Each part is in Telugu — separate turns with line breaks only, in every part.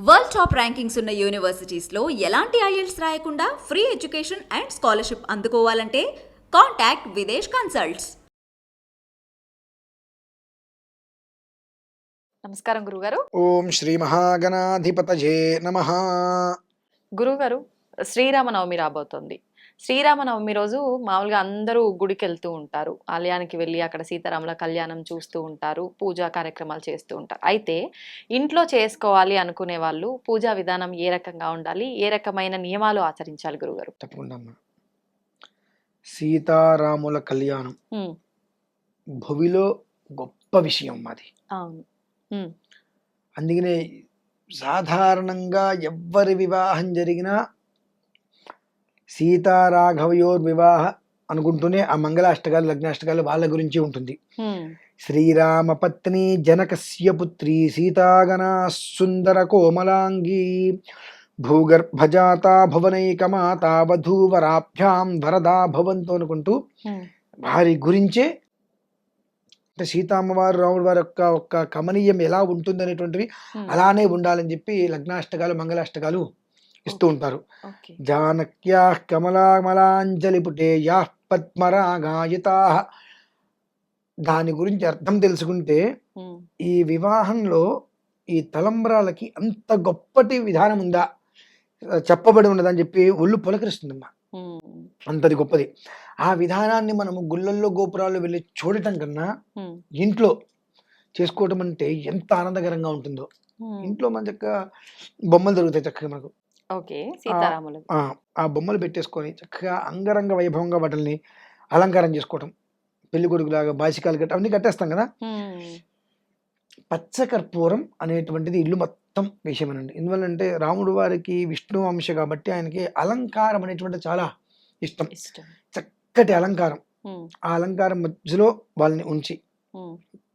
వరల్డ్ టాప్ ర్యాంకింగ్స్ ఉన్న యూనివర్సిటీస్లో ఎలాంటి ఐఎల్స్ రాయకుండా ఫ్రీ ఎడ్యుకేషన్ అండ్ స్కాలర్షిప్ అందుకోవాలంటే కాంటాక్ట్ విదేశ్ కన్సల్ట్స్.
నమస్కారం గురుగారు.
ఓం శ్రీ మహాగణాధిపతయే నమః.
గురుగారు, శ్రీరామనవమి రాబోతోంది. శ్రీరామనవమి రోజు మామూలుగా అందరూ గుడికి వెళ్తూ ఉంటారు, ఆలయానికి వెళ్ళి అక్కడ సీతారాముల కళ్యాణం చూస్తూ ఉంటారు, పూజా కార్యక్రమాలు చేస్తూ ఉంటారు. అయితే ఇంట్లో చేసుకోవాలి అనుకునే వాళ్ళు పూజా విధానం ఏ రకంగా ఉండాలి, ఏ రకమైన నియమాలు ఆచరించాలి గురుగారు?
తప్పకుండా అమ్మా. సీతారాముల కళ్యాణం భువిలో గొప్ప విషయం మాది.
అవును.
అందుకనే సాధారణంగా ఎవ్వరి వివాహం జరిగినా సీతారాఘవయోర్ వివాహ అనుకుంటూనే ఆ మంగళాష్టకాలు లగ్నాష్టకాలు వాళ్ళ గురించి ఉంటుంది. శ్రీరామ పత్ని జనకస్య పుత్రి సీతాగణ సుందర కోమలాంగి భూగర్భజాత భువనైకమాత వధూవరాభ్యాం వరదా భవంతో అనుకుంటూ వారి గురించే, అంటే సీతామ్మవారు రాముడు వారి ఒక్క కమనీయం ఎలా ఉంటుంది అనేటువంటివి అలానే ఉండాలని చెప్పి లగ్నాష్టకాలు మంగళాష్టకాలు ఇస్తూ ఉంటారు. జానక్యా కమలామలాంజలి పుటేయా పద్మరాగాయతా. దాని గురించి అర్థం తెలుసుకుంటే ఈ వివాహంలో ఈ తలంబ్రాలకి అంత గొప్పటి విధానం ఉందా, చెప్పబడి ఉన్నదని చెప్పి ఒళ్ళు పులకరిస్తుందమ్మా. అంతది గొప్పది. ఆ విధానాన్ని మనము గుళ్ళల్లో గోపురాల్లో వెళ్ళి చూడటం కన్నా ఇంట్లో చేసుకోవటం అంటే ఎంత ఆనందకరంగా ఉంటుందో. ఇంట్లో మన చక్కగా బొమ్మలు దొరుకుతాయి, చక్కగా మనకు ఆ బొమ్మలు పెట్టేసుకొని చక్కగా అంగరంగ వైభవంగా వాటిని అలంకారం చేసుకోవటం, పెళ్లి కొడుకులాగా బాసికాలు కట్టి అవన్నీ కట్టేస్తాం కదా. పచ్చకర్పూరం అనేటువంటిది ఇల్లు మొత్తం విషయమేనండి. ఎందువల్లంటే రాముడు వారికి విష్ణు అంశ కాబట్టి ఆయనకి అలంకారం అనేటువంటి చాలా ఇష్టం. చక్కటి అలంకారం, ఆ అలంకారం మధ్యలో వాళ్ళని ఉంచి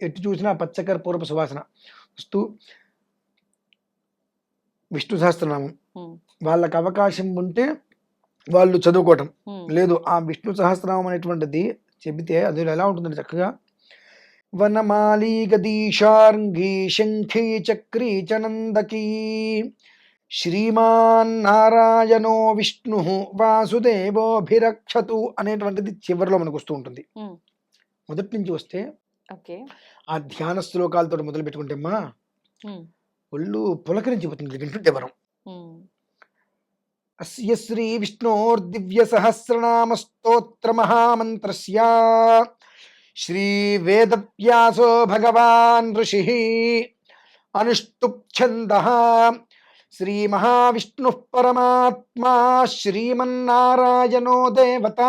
ఎటు చూసినా పచ్చకర్పూరపు సువాసన వస్తూ విష్ణు సహస్రనామం వాళ్ళకి అవకాశం ఉంటే వాళ్ళు చదువుకోవటం, లేదు ఆ విష్ణు సహస్రనామం అనేటువంటిది చెబితే అది ఎలా ఉంటుందంటే చక్కగా వనమాలి గదీశార్ంగి శంఖీ చక్రీ చనందకీ శ్రీమాన్ నారాయణో విష్ణు వాసుదేవోభిరక్షతు అనేటువంటిది చివరిలో మనకు వస్తూ ఉంటుంది. మొదటి నుంచి వస్తే ఆ ధ్యాన శ్లోకాలతో మొదలు పెట్టుకుంటే అమ్మా ఒళ్ళు పులకరించిపోతుంది వింటుంటే మనం. అస్య శ్రీ విష్ణోర్దివ్య సహస్రనామ స్తోత్ర మహామంత్రస్య శ్రీ వేదవ్యాసో భగవాన్ ఋషి అనుష్టుప్ ఛందః శ్రీ మహావిష్ణు పరమాత్మా శ్రీమన్నారాయణో దేవత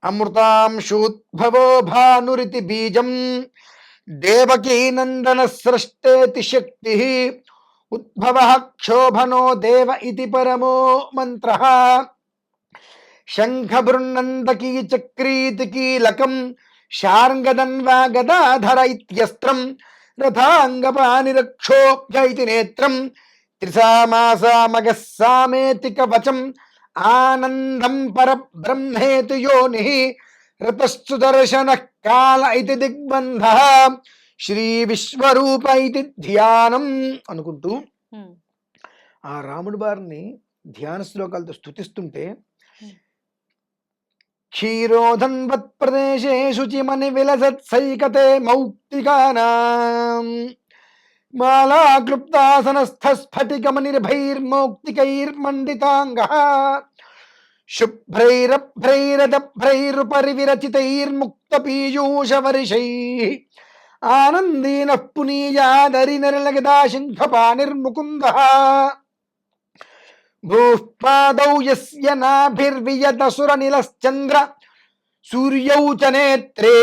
అమృతాంశూద్భవో భానురితి బీజం దేవకీ నందన సృష్టేతి శక్తి ఉద్భవ క్షోభనో దేవ ఇతి పరమో మంత్ర శంఖబృన్నందకీ చక్రీతి కీలకం శార్ంగదన్వా గదాధర ఇత్యస్త్రం రథాంగపానిరక్షోభ్య ఇతి నేత్రం త్రిసామాసామగస్సామేతి కవచం ఆనందం పరబ్రహ్మేతి యోని రతశ్చుదర్శన కాల ఇతి దిగ్బంధ శ్రీ విశ్వరూప ఇతి ధ్యానం అనుకుంటూ ఆ రాముడి వారిని ధ్యాన శ్లోకాలతో స్తుతిస్తుంటే క్షీరోధన్వత్ ప్రదేశే శుచిమని విలసత్సైకతే మౌక్తికానాం మాలాక్లుప్తాసనస్థ స్ఫటికమనిర్భైర్మౌక్తికైర్మండితాంగః శుభ్రైరభ్రైరదభ్రైరుపరి విరచితైర్ముక్త పీయూష వర్షైః ఆనందీన పునీయాదరి నరలగదా శంఖపానిర్ముకుందః భూఃపాదౌ యస్య నాభిర్వియత సురనిలశ్చంద్ర సూర్యౌ చ నేత్రే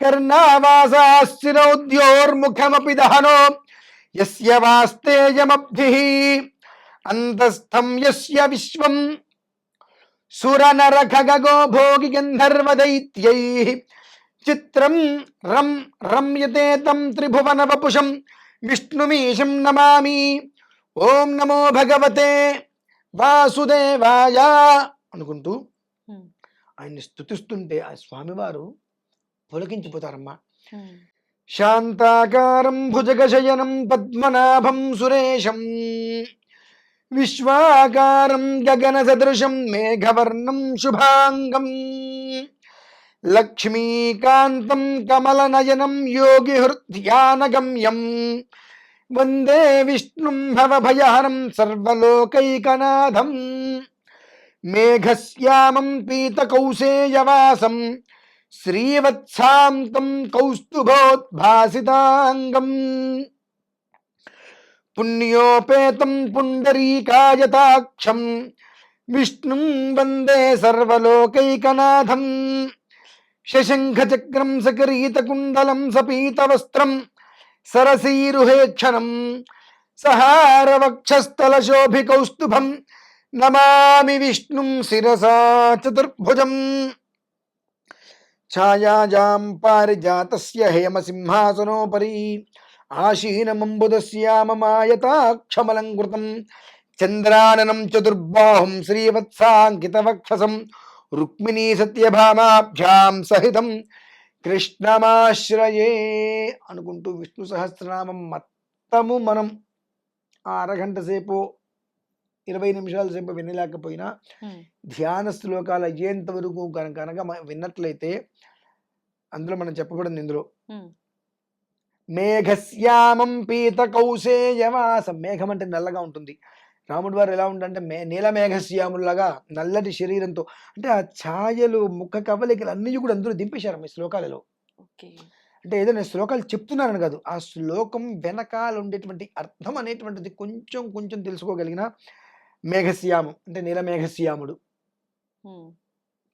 కర్ణావాసాశిరౌద్యోర్ముఖమపి దహనో యస్య వాస్తేయమబ్ధిః అంతస్థం యస్య విశ్వం సురనర ఖగో భోగి గంధర్వ దైత్యైః చిత్రం రం రమ్యతే తం త్రిభువన వపుషం విష్ణుమీశం నమామి. ఓం నమో భగవతే వాసుదేవాయ అనుకుంటూ ఆయన్ని స్తుతిస్తుంటే ఆ స్వామివారు పులకించిపోతారమ్మా. శాంతాకారం భుజగశయనం పద్మనాభం సురేశం విశ్వాకారం గగన సదృశం మేఘవర్ణం శుభాంగం లక్ష్మీకాంతం కమలనయనం యోగి హృద్యానగమ్యం వందే విష్ణుం భవభయహరం సర్వలోకైకనాథం మేఘశ్యామం పీతకౌసేయవాసం శ్రీవత్సాంతం కౌస్తుభోద్భాసితాంగం పుణ్యోపేతం పుండరీకాయతాక్షం విష్ణుం వందే సర్వలోకైకనాథం శశంఖచక్రం సకరీతకుండలం సపీతవస్త్రం సరసీరుహేక్షణం సహారవక్షస్థలశోభికౌస్తుభం నమామి విష్ణుం శిరసా చతుర్భుజం ఛాయాజాం పారిజాతస్య హేమసింహాసనోపరి ఆశీనమంబుదస్యామమాయతాక్షమలంకృతం చంద్రాననం చతుర్బాహుం శ్రీవత్సాంకితవక్షసం రుక్మిణీ సత్యభామాభ్యాం సహితం కృష్ణమాశ్రయే అనుకుంటూ విష్ణు సహస్రనామం మొత్తము మనం ఆ అరగంట సేపు 20 నిమిషాల సేపు వినలేకపోయినా ధ్యాన శ్లోకాలు అయ్యేంత వరకు కనుక విన్నట్లయితే అందులో మనం చెప్పబడింది ఇందులో మేఘశ్యామం పీత కౌసేయవాసం. మేఘం అంటే నల్లగా ఉంటుంది. రాముడి వారు ఎలా ఉండంటే నీల మేఘశ్యాములాగా నల్లటి శరీరంతో, అంటే ఆ ఛాయలు ముఖ కవలికలు అన్నీ కూడా అందరూ దింపేశారు ఈ శ్లోకాలలో. అంటే ఏదో నేను శ్లోకాలు చెప్తున్నాను కాదు, ఆ శ్లోకం వెనకాల ఉండేటువంటి అర్థం అనేటువంటిది కొంచెం కొంచెం తెలుసుకోగలిగిన మేఘశ్యామం అంటే నీల మేఘశ్యాముడు,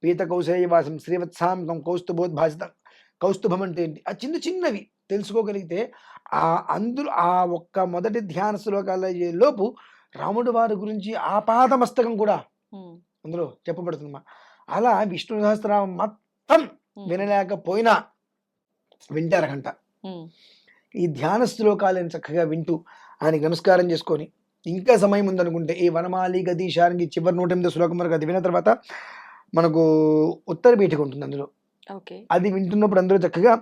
పీత కౌశేయవాసం శ్రీవత్సాంతం కౌస్తుభోద్భాసితం. కౌస్తుభం అంటే ఏంటి, ఆ చిన్న చిన్నవి తెలుసుకోగలిగితే ఆ అందులో ఆ ఒక్క మొదటి ధ్యాన శ్లోకాల లోపు రాముడి వారి గురించి ఆపాదమస్తకం కూడా అందులో చెప్పబడుతుందమ్మా. అలా విష్ణు సహస్రనామం మొత్తం వినలేకపోయినా వింటే అరగంట ఈ ధ్యాన శ్లోకాలను చక్కగా వింటూ ఆయనకి నమస్కారం చేసుకొని, ఇంకా సమయం ఉందనుకుంటే ఈ వనమాలి గదీశానికి చివరి 108 శ్లోకం వరకు అది విన్న తర్వాత మనకు ఉత్తర పీఠిక ఉంటుంది అందులో. అది వింటున్నప్పుడు అందరూ చక్కగా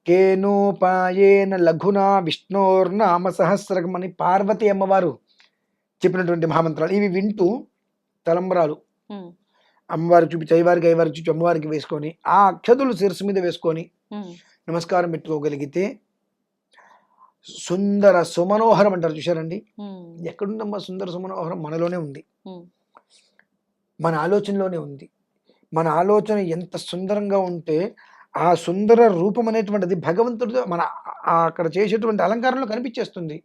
కేనోపాయేన లఘునా విష్ణోర్నామ సహస్రకం అని పార్వతి అమ్మవారు చెప్పినటువంటి మహామంత్రాలు ఇవి వింటూ తలంబరాలు అమ్మవారికి చూపించి అయ్యవారికి అయ్యవారికి చూపించి అమ్మవారికి వేసుకొని ఆ అక్షతులు శిరస్సు మీద వేసుకొని నమస్కారం పెట్టుకోగలిగితే సుందర సుమనోహరం అంటారు చూశారండి. ఎక్కడుందమ్మా సుందర సుమనోహరం? మనలోనే ఉంది, మన ఆలోచనలోనే ఉంది. మన ఆలోచన ఎంత సుందరంగా ఉంటే ఆ సుందర రూపం అనేటువంటిది భగవంతుడు మన అక్కడ చేసేటువంటి అలంకారంలో కనిపించేస్తుంది.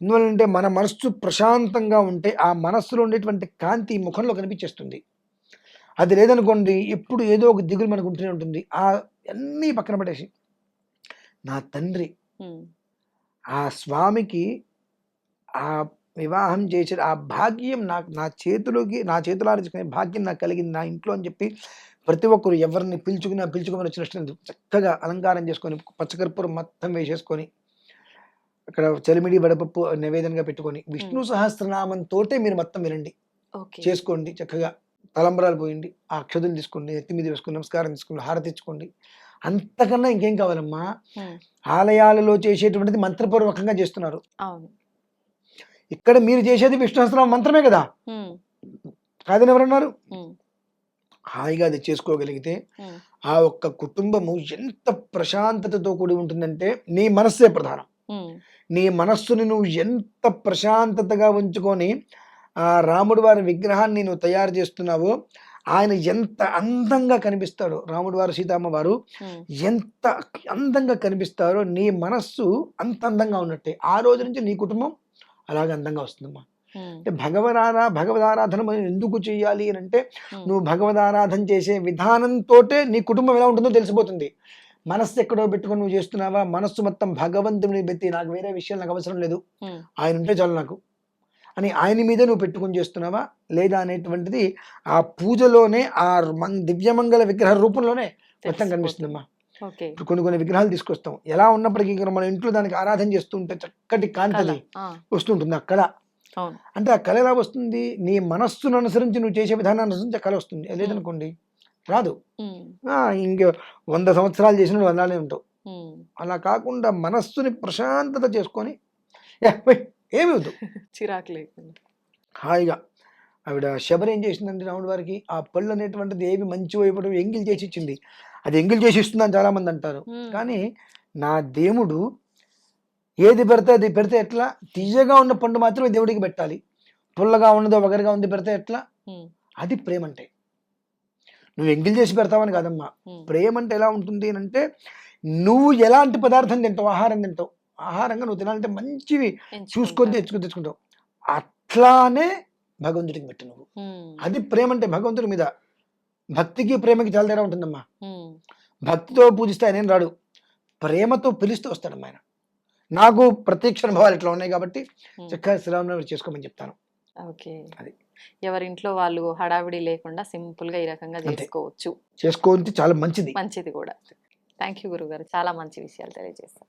ఎందువల్లంటే మన మనస్సు ప్రశాంతంగా ఉంటే ఆ మనస్సులో ఉండేటువంటి కాంతి ముఖంలో కనిపించేస్తుంది. అది లేదనుకోండి ఎప్పుడు ఏదో ఒక దిగులు మనకు ఉంటూనే ఉంటుంది. ఆ అన్నీ పక్కన పడేసి నా తండ్రి ఆ స్వామికి ఆ వివాహం చేసే ఆ భాగ్యం నాకు నా చేతులార్చుకునే భాగ్యం నాకు కలిగింది నా ఇంట్లో అని చెప్పి ప్రతి ఒక్కరు ఎవరిని పిలుచుకుని వచ్చినట్టు చక్కగా అలంకారం చేసుకొని పచ్చకర్పూరం మొత్తం వేసేసుకొని అక్కడ చలిమిడి వడపప్పు నివేదనగా పెట్టుకొని విష్ణు సహస్రనామంతో మీరు మొత్తం వినండి, చేసుకోండి. చక్కగా తలంబరాలు పోయండి, ఆ అక్షతులు తీసుకోండి, ఎత్తి మీద వేసుకొని నమస్కారం తీసుకోండి, హారతి ఇచ్చుకోండి. అంతకన్నా ఇంకేం కావాలమ్మా? ఆలయాలలో చేసేటువంటిది మంత్రపూర్వకంగా చేస్తున్నారు. ఇక్కడ మీరు చేసేది విష్ణు సహస్రనామ మంత్రమే కదా, కాదని ఎవరన్నారు? హాయిగా అది చేసుకోగలిగితే ఆ ఒక్క కుటుంబము ఎంత ప్రశాంతతతో కూడి ఉంటుందంటే నీ మనస్సే ప్రధానం. నీ మనస్సుని నువ్వు ఎంత ప్రశాంతతగా ఉంచుకొని ఆ రాముడి వారి విగ్రహాన్ని నువ్వు తయారు చేస్తున్నావో ఆయన ఎంత అందంగా కనిపిస్తాడో, రాముడి వారు సీతమ్మ వారు ఎంత అందంగా కనిపిస్తారో నీ మనస్సు అంత అందంగా ఉన్నట్టే. ఆ రోజు నుంచి నీ కుటుంబం అలాగే అందంగా వస్తుందమ్మా. అంటే భగవదారాధన ఎందుకు చెయ్యాలి అని అంటే నువ్వు భగవదారాధన చేసే విధానంతో నీ కుటుంబం ఎలా ఉంటుందో తెలిసిపోతుంది. మనస్సు ఎక్కడో పెట్టుకొని నువ్వు చేస్తున్నావా, మనస్సు మొత్తం భగవంతుని పెట్టి నాకు వేరే విషయాలు నాకు అవసరం లేదు, ఆయన ఉంటే చాలు నాకు అని ఆయన మీద నువ్వు పెట్టుకొని చేస్తున్నావా లేదా అనేటువంటిది ఆ పూజలోనే ఆ దివ్యమంగళ విగ్రహ రూపంలోనే మొత్తం కనిపిస్తుందమ్మా. కొన్ని విగ్రహాలు తీసుకొస్తాం, ఎలా ఉన్నప్పటికీ మన ఇంట్లో దానికి ఆరాధన చేస్తూ ఉంటే చక్కటి కాంతి వస్తుంటుంది ఆ కళ. అంటే ఆ కళ ఎలా వస్తుంది? నీ మనస్సును అనుసరించి నువ్వు చేసే విధానాన్ని అనుసరించి ఆ కళ వస్తుంది. లేదనుకోండి రాదు. ఇంక 100 సంవత్సరాలు చేసిన నువ్వు అలానే ఉంటావు.
ఉమ్.
అలా కాకుండా మనస్సుని ప్రశాంతత చేసుకొని ఏమి వద్దు,
చిరాకు లేకుండా.
హాయిగా. ఆవిడ శబరి ఏం చేసిందంటే రాముడి వారికి ఆ పళ్ళు అనేటువంటిది ఏవి మంచి వైపు ఎంగిల్ చేసి ఇచ్చింది. అది ఎంగిల్ చేసి ఇస్తుందని చాలా మంది అంటారు.
ఉమ్.
కానీ నా దేవుడు ఏది పెడితే అది పెడితే ఎట్లా, తీయగా ఉన్న పండు మాత్రమే దేవుడికి పెట్టాలి, పుల్లగా ఉన్నదో వగరుగా ఉంది పెడితే ఎట్లా,
ఉమ్.
అది ప్రేమ అంటే. నువ్వు ఎంగిల్ చేసి పెడతావని కాదమ్మా.
ఉమ్.
ప్రేమ అంటే ఎలా ఉంటుంది అంటే నువ్వు ఎలాంటి పదార్థం తింటావు, ఆహారం తింటావు, ఆహారంగా నువ్వు తినాలంటే మంచివి చూసుకొని
ఎంచుకుంటారు.
తెచ్చుకుంటావు. అట్లానే భగవంతుడికి పెట్టు నువ్వు.
ఉమ్.
అది ప్రేమ అంటే. భగవంతుడి మీద భక్తికి ప్రేమకి చాలా తేడా ఉంటుందమ్మా.
ఉమ్.
భక్తితో పూజిస్తే ఆయన రాడు, ప్రేమతో పిలుస్తూ వస్తాడమ్మా ఆయన. నాకు ప్రత్యక్ష అనుభవాలు ఇట్లా ఉన్నాయి కాబట్టి
ఉమ్.
చక్కగా శ్రీరామనవమి చేసుకోమని చెప్తాను.
ఓకే.
అది.
ఎవరింట్లో వాళ్ళు హడావిడి లేకుండా సింపుల్ గా ఈ రకంగా
అంతే.
చేసుకోవచ్చు.
చేసుకోవడం చాలా మంచిది.
మంచిది కూడా. థ్యాంక్ యూ గురుగారు, చాలా మంచి విషయాలు తెలియజేస్తారు.